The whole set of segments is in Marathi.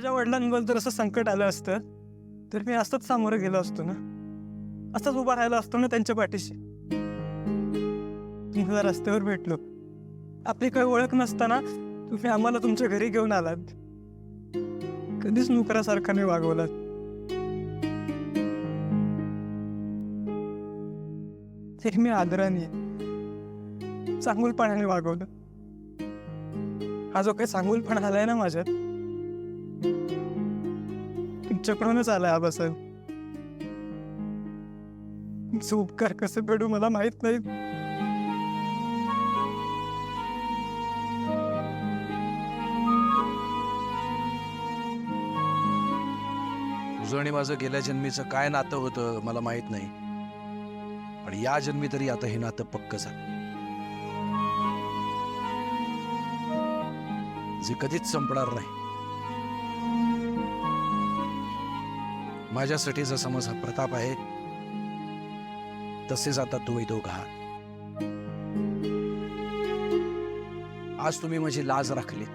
माझ्या वडिलांबद्दल असं संकट आलं असतं तर मी असंच सामोरं गेलो असतो ना, असंच उभा राहिलो असतो ना त्यांच्या पाठीशी. तुम्हाला रस्त्यावर भेटलो, आपली काही ओळख नसताना तुम्ही आम्हाला तुमच्या घरी घेऊन आलात. कधीच नोकरासारखा नाही वागवलात. ते मी आदराने चांगुलपणाने वागवलं. हा जो काही चांगुलपणा आलाय ना माझ्यात, तुमच्याकडूनच आलाय आबासाहेब. तुमचे उपकार कसे फेडू मला माहित नाही. तुझं आणि माझं गेल्या जन्मीचं काय नातं होतं मला माहित नाही, पण या जन्मी तरी आता हे नातं पक्क झालं, जे कधीच संपणार नाही. माझ्यासाठी जसा माझा प्रताप आहे तसेच आता तुम्ही दोघं आहात. आज तुम्ही माझी लाज राखली.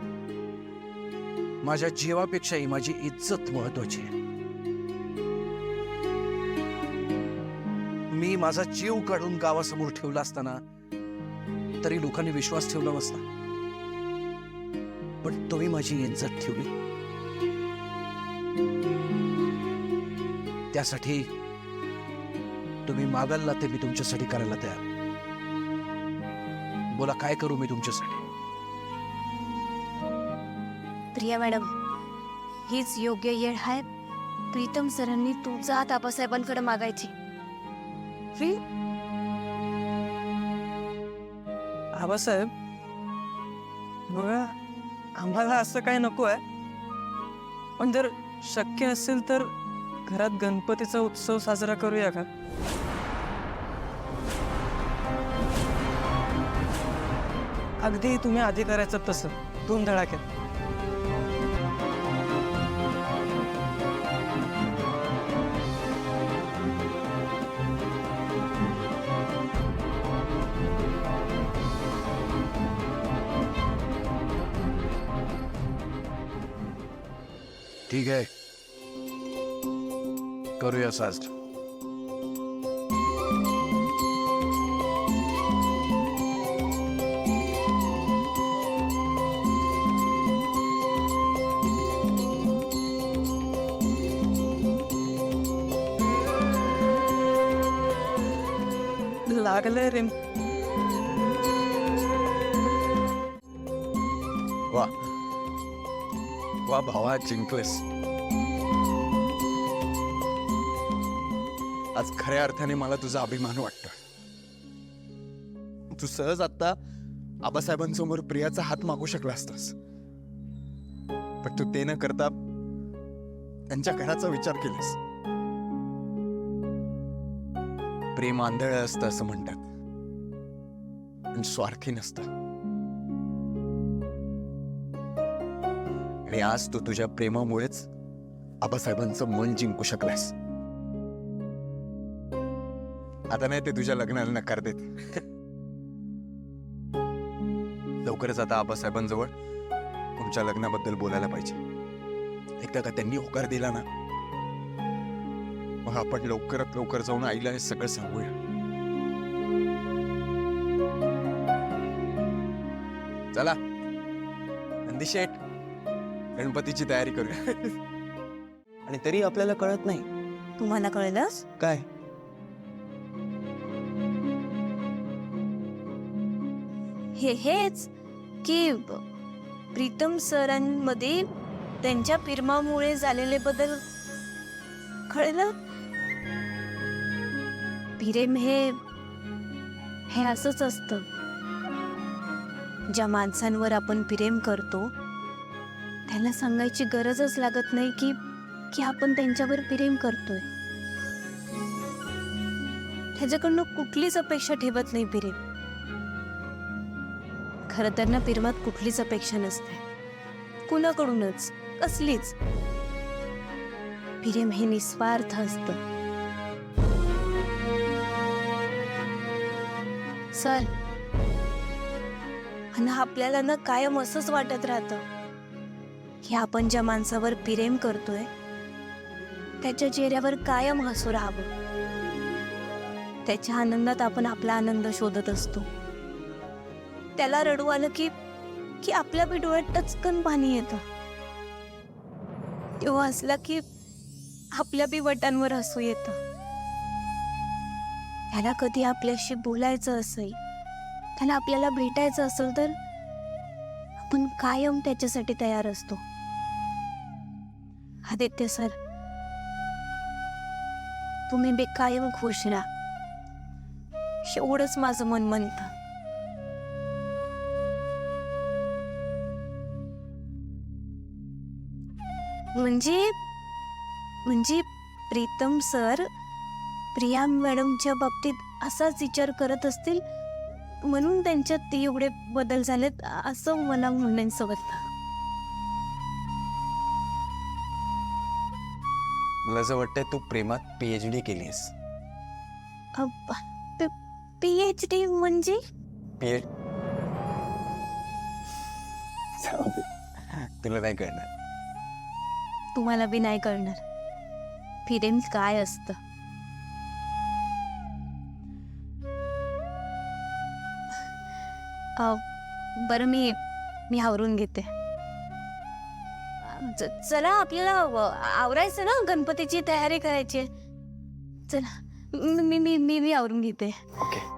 माझ्या जीवापेक्षाही माझी इज्जत महत्वाची आहे. मी माझा जीव काढून गावासमोर ठेवला असताना तरी लोकांनी विश्वास ठेवला नसता, पण तुम्ही माझी इज्जत ठेवली. त्यासाठी तुम्ही मागाल ना ते मी तुमच्यासाठी करायला तयार. बोला काय करू मी तुमच्यासाठी? प्रिया मॅडम, हीच योग्य वेळ आहे प्रीतम सरांनी तुमचा हात आबासाहेबांकडे मागायची. आबासाहेब बघा, आम्हाला असं काय नको आहे, पण जर शक्य असेल तर घरात गणपतीचा उत्सव साजरा करूया का? अगदी तुम्ही आधी करायचं तसं, धूम धडाक्यात. ठीक आहे, करूया साजरा. लागलंय रे. वा वा भावा, जिंकलेस. आज खऱ्या अर्थाने मला तुझा अभिमान वाटतो. तू सहज आता आबासाहेबांसमोर प्रियाचा हात मागू शकला असतास, पण तू ते न करता त्यांच्या घराचा विचार केलास. प्रेम आंधळ असतं असं म्हणतात, पण स्वार्थी नसतं. आणि आज तू तुझ्या प्रेमामुळेच आबासाहेबांचं मन जिंकू शकलास. आता नाही ते तुझ्या लग्नाला नकार देत. लवकरच आता आबासाहेबांजवळ तुमच्या लग्नाबद्दल बोलायला पाहिजे. एकदा का त्यांनी होकार दिला ना, मग आपण लवकरात लवकर जाऊन आईला हे सगळं सांगूया. चला नंदीशेठ, गणपतीची तयारी करूया. आणि तरी आपल्याला कळत नाही. तुम्हाला कळलं? काय? हेच की प्रीतम सरांमध्ये त्यांच्या प्रेमामुळे झालेले बदल कळलं. प्रेम हे असंच असतं. ज्या माणसांवर आपण प्रेम करतो त्यांना सांगायची गरजच लागत नाही की आपण त्यांच्यावर प्रेम करतोय. त्याच्याकडनं कुठलीच अपेक्षा ठेवत नाही प्रेम. खरं तर ना, प्रेमात कुठलीच अपेक्षा नसते कुणाकडूनच, कसलीच. प्रेम हे निस्वार्थ असतं. सर, आणि आपल्याला ना कायम असंच वाटत राहतं की आपण ज्या माणसावर प्रेम करतोय त्याच्या चेहऱ्यावर कायम हसू राहावं. त्याच्या आनंदात आपण आपला आनंद शोधत असतो. त्याला रडू आलं की की आपल्या बी डोळ्यात टचकन पाणी येतं. तेव्हा हसला की आपल्या बी वटांवर हसू येतं. त्याला कधी आपल्याशी बोलायचं असेल, त्याला आपल्याला भेटायचं असेल तर आपण कायम त्याच्यासाठी तयार असतो. आदित्य सर, तुम्ही बेकायम खुश राहा, एवढंच माझं मन म्हणतं. म्हणजे म्हणजे प्रीतम सर प्रिया मॅडमच्या बाबतीत असाच विचार करत असतील म्हणून त्यांच्यात एवढे बदल झालेत असं मला म्हणायचं वाटतं. मला असं वाटतंय तू प्रेमात PhD केलीस. PhD म्हणजे तुला नाही कळणार. तुम्हाला बी नाही कळणार प्रेम काय असतं. बरं मी आवरून घेते. चला आपल्याला आवरायचं ना, गणपतीची तयारी करायची. चला मी आवरून घेते. ओके.